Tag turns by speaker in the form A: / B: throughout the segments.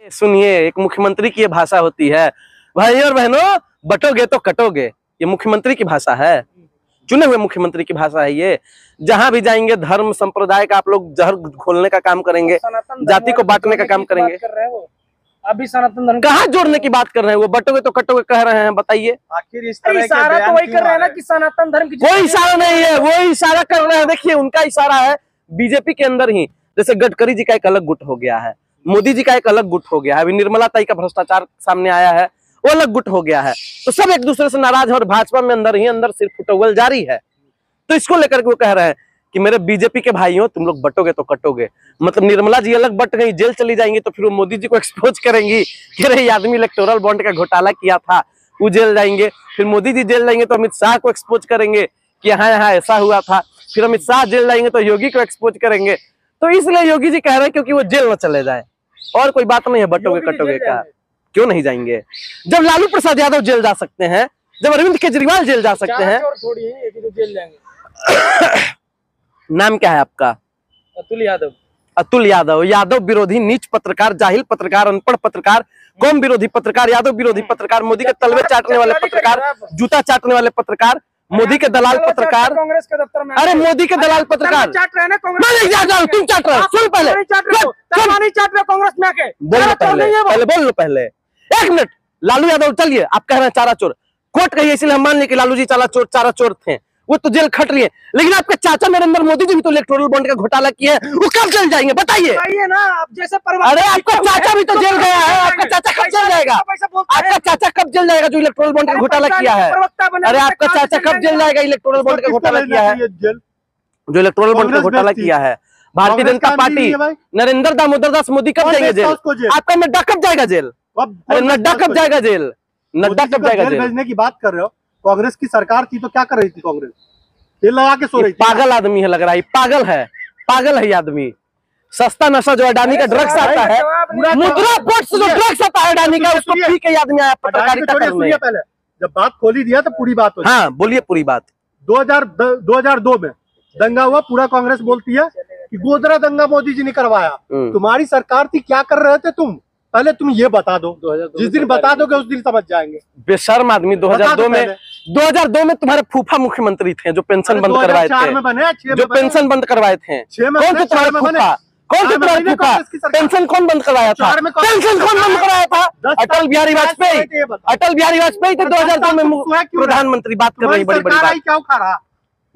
A: सुनिए, एक मुख्यमंत्री की ये भाषा होती है, भाई और बहनों बटोगे तो कटोगे। ये मुख्यमंत्री की भाषा है, चुने हुए मुख्यमंत्री की भाषा है ये। जहां भी जाएंगे धर्म संप्रदाय का आप लोग जहर घोलने का काम करेंगे, जाति को बांटने का काम करेंगे।
B: अभी सनातन धर्म
A: कहाँ जोड़ने की बात कर रहे हैं? वो बटोगे तो कटोगे कह रहे हैं, बताइए।
B: आखिर इस तरह इशारा तो वही कर रहे हैं ना कि सनातन धर्म की
A: कोई इशारा नहीं है, वो इशारा कर रहे हैं। देखिए उनका इशारा है बीजेपी के अंदर ही। जैसे गडकरी जी का एक अलग गुट हो गया है, मोदी जी का एक अलग गुट हो गया है, अभी निर्मला ताई का भ्रष्टाचार सामने आया है, वो अलग गुट हो गया है। तो सब एक दूसरे से नाराज है और भाजपा में अंदर ही अंदर सिर्फ फुटबॉल जारी है। तो इसको लेकर के वो कह रहे हैं कि मेरे बीजेपी के भाइयों तुम लोग बटोगे तो कटोगे। मतलब निर्मला जी अलग बट गई, जेल चली जाएंगी, तो फिर वो मोदी जी को एक्सपोज करेंगी कि अरे आदमी इलेक्टोरल बॉन्ड का घोटाला किया था, वो जेल जाएंगे। फिर मोदी जी जेल जाएंगे तो अमित शाह को एक्सपोज करेंगे कि यहाँ यहाँ ऐसा हुआ था। फिर अमित शाह जेल जाएंगे तो योगी को एक्सपोज करेंगे। तो इसलिए योगी जी कह रहे हैं क्योंकि वो जेल न चले जाए, और कोई बात नहीं है बटोगे कटोगे का। क्यों नहीं जाएंगे? जब लालू प्रसाद यादव जेल जा सकते हैं, जब अरविंद केजरीवाल जेल जा सकते हैं। नाम क्या है आपका?
B: अतुल यादव।
A: अतुल यादव। यादव विरोधी नीच पत्रकार, जाहिल पत्रकार, अनपढ़ पत्रकार, कौम विरोधी पत्रकार, यादव विरोधी पत्रकार, मोदी के तलवे चाटने वाले पत्रकार, जूता चाटने वाले पत्रकार, मोदी के दलाल पत्रकार।
B: कांग्रेस के दफ्तर में
A: अरे मोदी के दलाल पत्रकार
B: चाट रहे हैं ना कांग्रेस।
A: मैं नहीं चाट रहा हूं, तुम चाट रहे हो। सुन पहले,
B: कांग्रेस में आके
A: बोल लो पहले बोल लो पहले। एक मिनट। लालू यादव चलिए, आप कह रहे हैं चारा चोर, कोर्ट कही, इसलिए हम मान लिए कि लालू जी चारा चोर थे, वो तो जेल खट लिए। लेकिन आपके चाचा नरेंद्र मोदी जी भी तो इलेक्टोरल बॉन्ड का घोटाला किए हैं, वो कब जेल जाएंगे बताइए?
B: ना आप जैसे
A: अरे आपका चाचा भी तो जेल गया है, आपका चाचा कब जेल जाएगा? आपका चाचा कब जेल जाएगा जो इलेक्टोरल बॉन्ड का घोटाला किया है? अरे आपका चाचा कब जेल जाएगा इलेक्टोरल बॉन्ड का घोटाला किया है, जो इलेक्टोरल बॉन्ड का घोटाला किया है? भारतीय जनता पार्टी, नरेंद्र दामोदर दास मोदी कब जाएंगे जेल? आपका नड्डा कब जाएगा जेल? अरे नड्डा कब जाएगा जेल? नड्डा कब जाएगा जेल?
C: भेजने की बात कर रहे हो। कांग्रेस की सरकार थी तो क्या कर रही थी कांग्रेस? तेल लगा के सो रही थी।
A: पागल आदमी है, लग रहा है पागल है, पागल है ये आदमी। सस्ता नशा जो अडानी का ड्रग्स आता है, मुद्रा पोर्ट से जो ड्रग्स आता है अडानी का, उसको पी के आदमी आया पत्रकारिता करने।
C: पहले जब बात खोली दिया तो पूरी बात हो।
A: हाँ बोलिए पूरी बात।
C: 2002 में दंगा हुआ, पूरा कांग्रेस बोलती है कि गोधरा दंगा मोदी जी ने करवाया। तुम्हारी सरकार थी, क्या कर रहे थे तुम? पहले तुम ये बता दो। जिस दिन बता दोगे उस दिन समझ जाएंगे।
A: बेशर्म आदमी। 2002 में तुम्हारे फूफा मुख्यमंत्री थे जो पेंशन बंद करवाए थे, जो पेंशन बंद करवाए थे। कौन थे तुम्हारे फूफा? कौन थे तुम्हारे फूफा? पेंशन कौन बंद करवाया था? पेंशन कौन बंद करवाया था? अटल बिहारी वाजपेयी। अटल बिहारी वाजपेयी थे 2002 में प्रधानमंत्री। बात कर रही बड़ी बड़ी बात,
C: क्या उखाड़ा?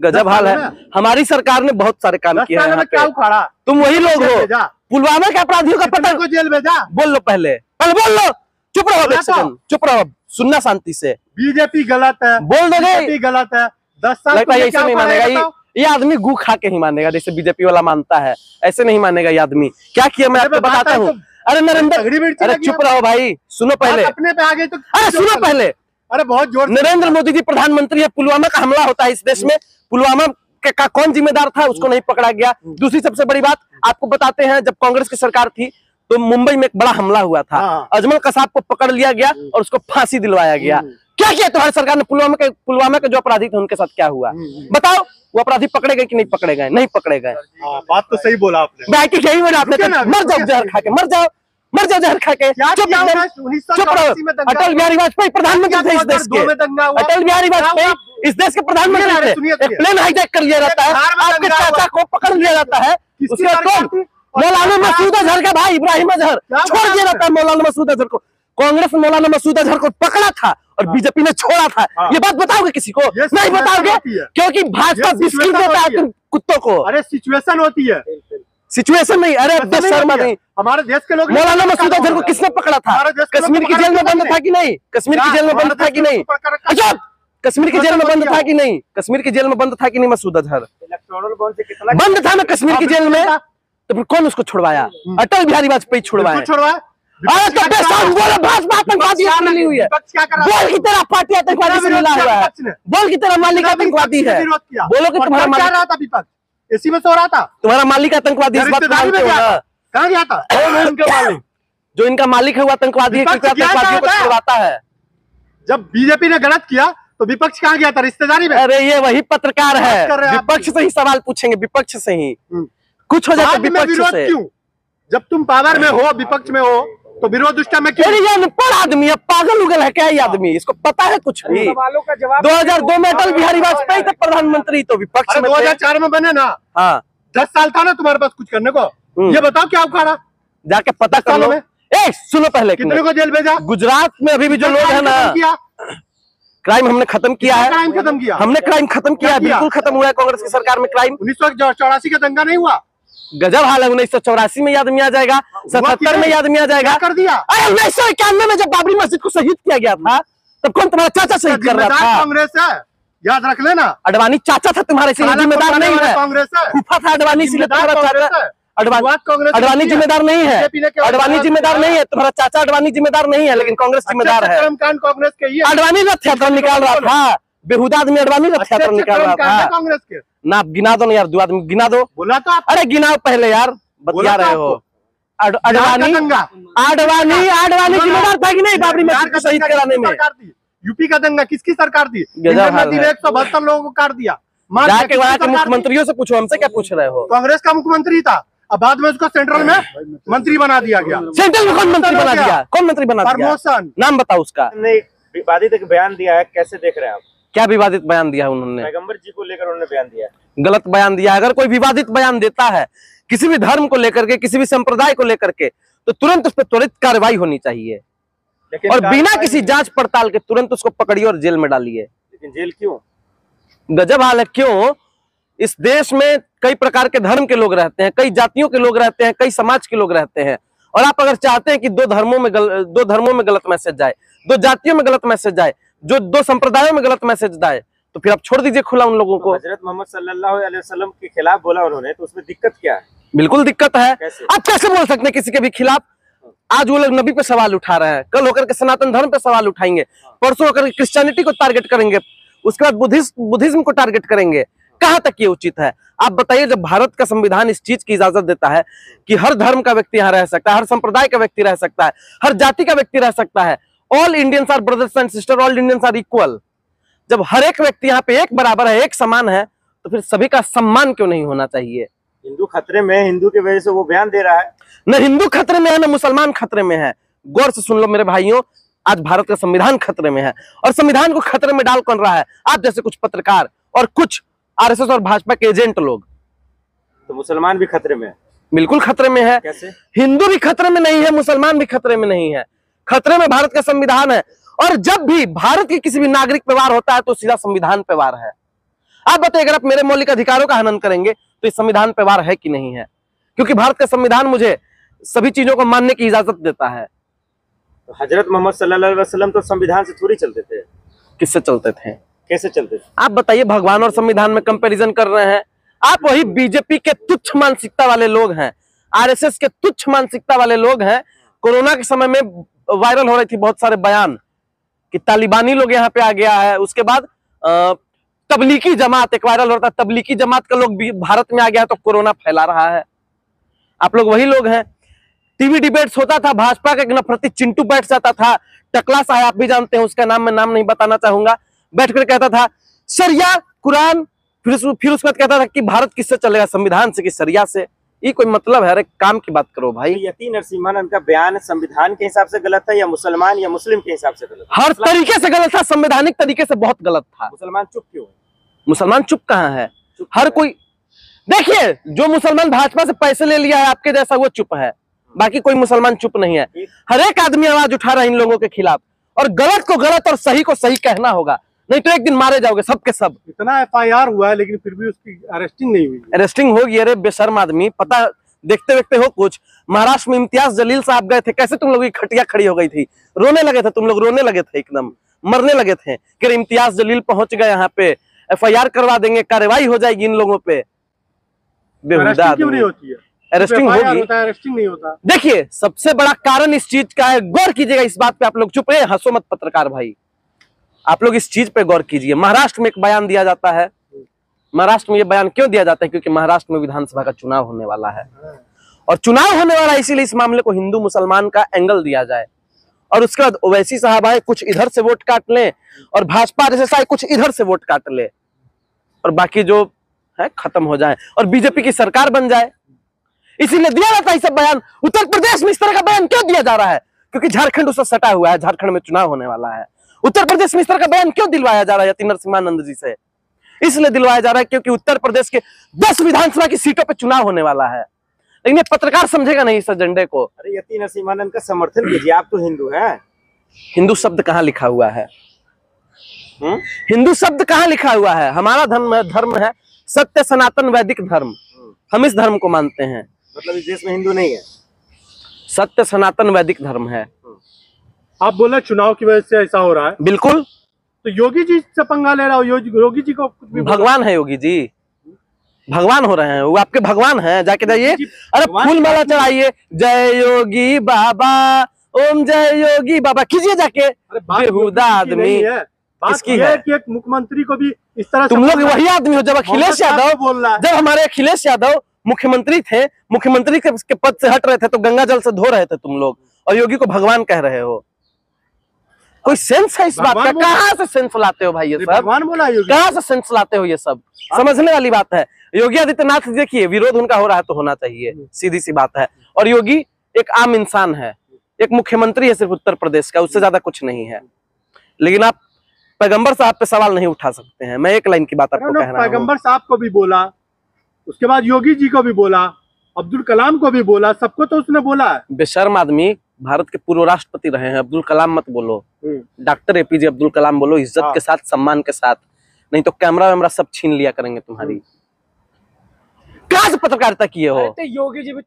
A: गजब हाल है। हमारी सरकार ने बहुत सारे काम किए हैं।
C: क्या उखाड़ा?
A: तुम वही लोग हो, पुलवामा के अपराधियों का पता
C: को जेल भेजा।
A: बोल लो पहले बोल लो। चुप रहो, चुप रहो, सुनना शांति से।
C: बीजेपी गलत है,
A: बोल दोगे
C: गलत है। 10 साल
A: ऐसे नहीं मानेगा ये आदमी, गू खा के ही मानेगा जैसे बीजेपी वाला मानता है, ऐसे नहीं मानेगा ये आदमी। क्या किया मैं आपको बताता हूँ। अरे नरेंद्र, अरे चुप रहो भाई, सुनो पहले,
C: अपने पे आगे तो
A: अरे सुनो पहले।
C: अरे बहुत जोर।
A: नरेंद्र मोदी जी प्रधानमंत्री है, पुलवामा का हमला होता है इस देश में, पुलवामा का कौन जिम्मेदार था उसको नहीं पकड़ा गया। दूसरी सबसे बड़ी बात आपको बताते हैं, जब कांग्रेस की सरकार थी तो मुंबई में एक बड़ा हमला हुआ था। अजमल कसाब को पकड़ लिया गया और उसको फांसी दिलवाया गया। क्या किया तुम्हारी सरकार ने? पुलवामा के जो अपराधी थे उनके साथ क्या हुआ बताओ? वो अपराधी पकड़े गए कि नहीं पकड़े गए? नहीं पकड़े गए।
C: बात तो सही बोला आपने।
A: यही बोला आपने। मर जाओ जहर खा के, मर जाओ जहर खा के। चुप रहो। अटल बिहारी वाजपेयी प्रधानमंत्री थे इस देश के। अटल बिहारी वाजपेयी इस देश के प्रधानमंत्री थे। प्लेन हाईजैक कर लिया जाता है, आपके चाचा को पकड़ लिया जाता है, उसके बाद मौलाना मसूद अजहर का भाई इब्राहिम अजहर छोड़ दिया जाता है। मौलाना मसूद अजहर को कांग्रेस ने मौलाना मसूद अजहर को पकड़ा था और बीजेपी ने छोड़ा था। ये बात बताओगे किसी को? नहीं बताओगे, क्योंकि भाजपा बिस्किट देता है तुम कुत्तों को।
C: अरे सिचुएशन होती है,
A: सिचुएशन नहीं। अरे शर्मा नहीं।
C: हमारे देश के लोग।
A: मौलाना मसूद अजहर को किसने पकड़ा था? कश्मीर की जेल में बंद था कि नहीं? कश्मीर की जेल में बंद था कि नहीं? अच्छा, कश्मीर की जेल में बंद था कि नहीं? कश्मीर की जेल में बंद था कि नहीं? मसूद अजहर बंद था ना कश्मीर की जेल में, तो फिर कौन उसको छुड़वाया? अटल बिहारी वाजपेयी छुड़वाया। अरे तो बोलो भाजपा आतंकवादी से मिली हुई है। बोल की तेरा पार्टी आतंकवादी से मिला हुआ है। बोल की तेरा मालिक आतंकवादी है। बोलो कि तुम्हारा मालिक
C: इसी में सो रहा था।
A: तुम्हारा मालिक आतंकवादी इस बात को मानते हो ना?
C: कहाँ गया था? मालिक
A: जो इनका मालिक है वो आतंकवादी है, आतंकवादियों को छुड़वाता है।
C: जब बीजेपी ने गलत किया तो विपक्ष कहाँ गया था? रिश्तेदारी में।
A: अरे ये वही पत्रकार है, विपक्ष से ही सवाल पूछेंगे, विपक्ष से ही कुछ हो जाता है। विपक्ष से
C: क्यों? जब तुम पावर में हो, विपक्ष में हो, तो विरोध उस टाइम में क्यों?
A: अरे ये अनपढ़ आदमी है, पागल उगल है क्या ये आदमी, इसको पता है कुछ भी?
B: सवालों का जवाब
A: 2002 में अटल बिहारी वाजपेयी थे प्रधानमंत्री, तो विपक्ष में थे।
C: 2004 में बने ना।
A: हाँ
C: 10 साल था ना तुम्हारे पास कुछ करने को। ये बताओ क्या उखाड़ा?
A: जाके पता कर लो। ए सुनो पहले,
C: कितने को जेल भेजा?
A: गुजरात में अभी भी जो लोग है ना, क्राइम हमने खत्म किया है।
C: क्राइम खत्म किया?
A: हमने क्राइम खत्म किया है, बिल्कुल खत्म हुआ है कांग्रेस की सरकार में क्राइम।
C: 1984 का दंगा नहीं हुआ?
A: गजब हाल है। 1984 में याद में आ जाएगा, 77 में याद में आ जाएगा।
C: कर दिया।
A: अरे 1991 में जब बाबरी मस्जिद को शहीद किया गया था, तब कौन तुम्हारा चाचा शहीद कर रहा था?
C: कांग्रेस है, याद रख लेना।
A: अडवाणी चाचा था तुम्हारे, इसलिए जिम्मेदार नहीं है।
C: कांग्रेस है,
A: फूफा था अडवाणी, इसलिए तुम्हारा चाचा। अडवाणी जिम्मेदार नहीं है, अडवाणी जिम्मेदार नहीं है, तुम्हारा चाचा अडवाणी जिम्मेदार नहीं है, लेकिन कांग्रेस जिम्मेदार है।
C: कांग्रेस के ही
A: अडवाणी रथ यात्रा निकाल रहा था, बेहुदा आदमी अडवाणी रथ यात्रा निकाल रहा था।
C: कांग्रेस के
A: ना आप गिना दो ना यार, 2 आदमी गिना दो।
C: बोला तो
A: अरे गिनाओ पहले यार, बतिया रहे हो। अडवाणी जिम्मेदार था कि नहीं बाबरी मस्जिद को शहीद कराने में?
C: यूपी का दंगा किसकी सरकार थी? 172 लोगों को काट दिया।
A: जाके वहाँ के मुख्यमंत्रियों से पूछो, हमसे क्या पूछ रहे हो?
C: कांग्रेस का मुख्यमंत्री था, अब बाद में उसको सेंट्रल में मंत्री बना दिया गया।
A: सेंट्रल में कौन मंत्री बना दिया? कौन मंत्री बना दिया?
C: प्रमोशन।
A: नाम बताओ उसका।
D: विवादित एक बयान दिया है, कैसे देख रहे हैं आप?
A: क्या विवादित बयान दिया उन्होंने?
D: पैगंबर जी को लेकर उन्होंने बयान दिया,
A: गलत बयान दिया। अगर कोई विवादित बयान देता है किसी भी धर्म को लेकर के, किसी भी संप्रदाय को लेकर के, तो तुरंत उस पर त्वरित कार्रवाई होनी चाहिए, और बिना किसी जांच पड़ताल के तुरंत उसको पकड़िए और जेल में डालिए।
D: लेकिन जेल क्यों?
A: गजब हाल है। क्यों? इस देश में कई प्रकार के धर्म के लोग रहते हैं, कई जातियों के लोग रहते हैं, कई समाज के लोग रहते हैं, और आप अगर चाहते हैं कि दो धर्मों में गलत मैसेज जाए, 2 जातियों में गलत मैसेज जाए, जो 2 संप्रदायों में गलत मैसेज जाए, तो फिर आप छोड़ दीजिए खुला उन लोगों को।
D: हजरत मोहम्मद सल्लल्लाहु अलैहि वसल्लम के खिलाफ बोला उन्होंने, तो उसमें दिक्कत क्या है?
A: बिल्कुल दिक्कत है।
D: कैसे?
A: आप कैसे बोल सकते हैं किसी के भी खिलाफ? आज वो लोग नबी पे सवाल उठा रहे हैं, कल होकर के सनातन धर्म पे सवाल उठाएंगे, परसों होकर क्रिश्चियनिटी को टारगेट करेंगे, उसके बाद बुद्धिज्म को टारगेट करेंगे। कहां तक ये उचित है? आप बताइए। जब भारत का संविधान इस चीज की इजाजत देता है कि हर धर्म का व्यक्ति यहाँ रह सकता है, हर संप्रदाय का व्यक्ति रह सकता है, हर जाति का व्यक्ति रह सकता है, all Indians are brothers and sister, all Indians are equal, जब हर एक व्यक्ति यहाँ पे एक बराबर है, एक समान है, तो फिर सभी का सम्मान क्यों नहीं होना चाहिए?
D: हिंदू खतरे में, हिंदू की वजह से वो बयान दे रहा है।
A: न हिंदू खतरे में है, न मुसलमान खतरे में है। गौर से सुन लो मेरे भाइयों, आज भारत का संविधान खतरे में है, और संविधान को खतरे में डाल कौन रहा है? आप जैसे कुछ पत्रकार और कुछ आरएसएस और भाजपा के एजेंट लोग।
D: तो मुसलमान भी खतरे में है?
A: बिल्कुल खतरे में है।
D: कैसे?
A: हिंदू भी खतरे में नहीं है, मुसलमान भी खतरे में नहीं है, खतरे में भारत का संविधान है। और जब भी भारत के किसी भी नागरिक पे वार होता है तो सीधा संविधान पे वार है। आप बताइए, अगर आप मेरे मौलिक अधिकारों का हनन करेंगे तो इस संविधान पे वार है कि नहीं है? क्योंकि भारत का संविधान मुझे सभी चीजों को मानने की इजाजत देता है।
D: तो हजरत मोहम्मद सल्लल्लाहु अलैहि वसल्लम तो संविधान से थोड़ी चलते थे।
A: किससे चलते थे?
D: कैसे चलते थे?
A: आप बताइए। भगवान और संविधान में कंपैरिजन कर रहे हैं आप। वही बीजेपी के तुच्छ मानसिकता वाले लोग हैं, आरएसएस के तुच्छ मानसिकता वाले लोग हैं। कोरोना के समय में वायरल हो रही थी बहुत सारे बयान कि तालिबानी लोग यहाँ पे आ गया है। उसके बाद तबलीगी जमात एक वायरल होता है, तबलीगी जमात का लोग भारत में आ गया तो कोरोना फैला रहा है। आप लोग वही लोग हैं। टीवी डिबेट्स होता था, भाजपा का एक नफरती चिंटू बैठ जाता था, टकला सा है, आप भी जानते हैं उसका नाम, मैं नाम नहीं बताना चाहूंगा, बैठ कर कहता था शरिया कुरान, फिर उसके बाद कहता था कि भारत किससे चलेगा, संविधान से कि शरिया से। ये कोई मतलब है? अरे काम की बात करो भाई।
D: यतीन नरसिम्हानंद का बयान संविधान के हिसाब से गलत है या मुसलमान या मुस्लिम के हिसाब से गलत?
A: हर तरीके से गलत था, संवैधानिक तरीके से बहुत गलत था।
D: मुसलमान चुप क्यों है?
A: मुसलमान चुप कहाँ है? हर कोई देखिए, जो मुसलमान भाजपा से पैसे ले लिया है आपके जैसा, वो चुप है, बाकी कोई मुसलमान चुप नहीं है। हर एक आदमी आवाज उठा रहा है इन लोगों के खिलाफ, और गलत को गलत और सही को सही कहना होगा, नहीं तो एक दिन मारे जाओगे सब के सब।
C: इतना एफआईआर हुआ है लेकिन फिर भी उसकी अरेस्टिंग नहीं हुई।
A: अरेस्टिंग होगी? अरे बेशर्म आदमी, पता देखते देखते हो कुछ। महाराष्ट्र में इम्तियाज जलील साहब गए थे, कैसे तुम लोगों की खटिया खड़ी हो गई थी, रोने लगे थे तुम लोग, रोने लगे थे, एकदम मरने लगे थे कि इम्तियाज जलील पहुंच गए यहाँ पे, एफआईआर करवा देंगे, कार्रवाई हो जाएगी इन लोगों पे। बेहुदा
C: क्यों नहीं होती है?
A: अरेस्टिंग होगी,
C: अरेस्टिंग नहीं होता।
A: देखिए सबसे बड़ा कारण इस चीज का है, गौर कीजिएगा इस बात पे। आप लोग चुप रहे, हंसो मत पत्रकार भाई, आप लोग इस चीज पे गौर कीजिए। महाराष्ट्र में एक बयान दिया जाता है। महाराष्ट्र में ये बयान क्यों दिया जाता है? क्योंकि महाराष्ट्र में विधानसभा का चुनाव होने वाला है, और चुनाव होने वाला है, इसीलिए इस मामले को हिंदू मुसलमान का एंगल दिया जाए। और उसके बाद ओवैसी साहब आए, कुछ इधर से वोट काट लें, और भाजपा आरएसएस आए, कुछ इधर से वोट काट ले, और बाकी जो है खत्म हो जाए, और बीजेपी की सरकार बन जाए। इसीलिए दिया जाता है सब बयान। उत्तर प्रदेश में इस तरह का बयान क्यों दिया जा रहा है? क्योंकि झारखंड उससे सटा हुआ है, झारखंड में चुनाव होने वाला है। उत्तर प्रदेश में इस तरह का बयान क्यों दिलवाया जा रहा है यतीन नरसिम्हानंद जी से? इसलिए दिलवाया जा रहा है क्योंकि उत्तर प्रदेश के 10 विधानसभा की सीटों पर चुनाव होने वाला है, लेकिन ये पत्रकार समझेगा नहीं इस एजेंडे को।
D: अरे यतीन नरसिम्हानंद का समर्थन कीजिए, आप तो हिंदू हैं।
A: हिंदू शब्द कहाँ लिखा हुआ है? हिंदू शब्द कहाँ लिखा हुआ है? हमारा धर्म है सत्य सनातन वैदिक धर्म, हम इस धर्म को मानते हैं।
D: मतलब इस देश में हिंदू नहीं है?
A: सत्य सनातन वैदिक धर्म है।
C: आप बोले चुनाव की वजह से ऐसा हो रहा है,
A: बिल्कुल।
C: तो योगी जी से पंगा ले रहा हो? योगी जी को कुछ भी
A: भगवान है योगी जी, भगवान हो रहे हैं वो, आपके भगवान हैं। जाके जाइए, अरे फूल माला चढ़ाइए, जय योगी बाबा, ओम जय योगी बाबा कीजिए जाके। बेहुदा आदमी
C: बात ये है कि एक मुख्यमंत्री को भी इस तरह
A: तुम लोग वही आदमी हो। जब अखिलेश यादव
C: बोल रहा है,
A: जब हमारे अखिलेश यादव मुख्यमंत्री थे, मुख्यमंत्री के पद से हट रहे थे तो गंगा जल से धो रहे थे तुम लोग, और योगी को भगवान कह रहे हो। कोई सेंस है इस बात का? कहाँ से सेंस लाते हो भाई ये सब?
C: भगवान बोला योगी,
A: कहाँ से सेंस लाते हो ये सब? समझने वाली बात है। योगी आदित्यनाथ देखिए, विरोध उनका हो रहा है तो होना चाहिए, सीधी सी बात है। और योगी एक आम इंसान है, एक मुख्यमंत्री है सिर्फ उत्तर प्रदेश का, उससे ज्यादा कुछ नहीं है। लेकिन आप पैगंबर साहब पे सवाल नहीं उठा सकते हैं। मैं एक लाइन की बात आपको कह रहा हूं।
C: पैगंबर साहब को भी बोला, उसके बाद योगी जी को भी बोला, अब्दुल कलाम को भी बोला, सबको तो उसने बोला है।
A: बेशर्म आदमी, भारत के पूर्व राष्ट्रपति रहे हैं, अब्दुल कलाम मत बोलो, डॉक्टर एपीजे अब्दुल कलाम बोलो, इज्जत के साथ, सम्मान के साथ, नहीं तो कैमरा वैमरा सब छीन लिया करेंगे तुम्हारी। कहाँ से पत्रकारिता किए हो?
B: योगी जी भी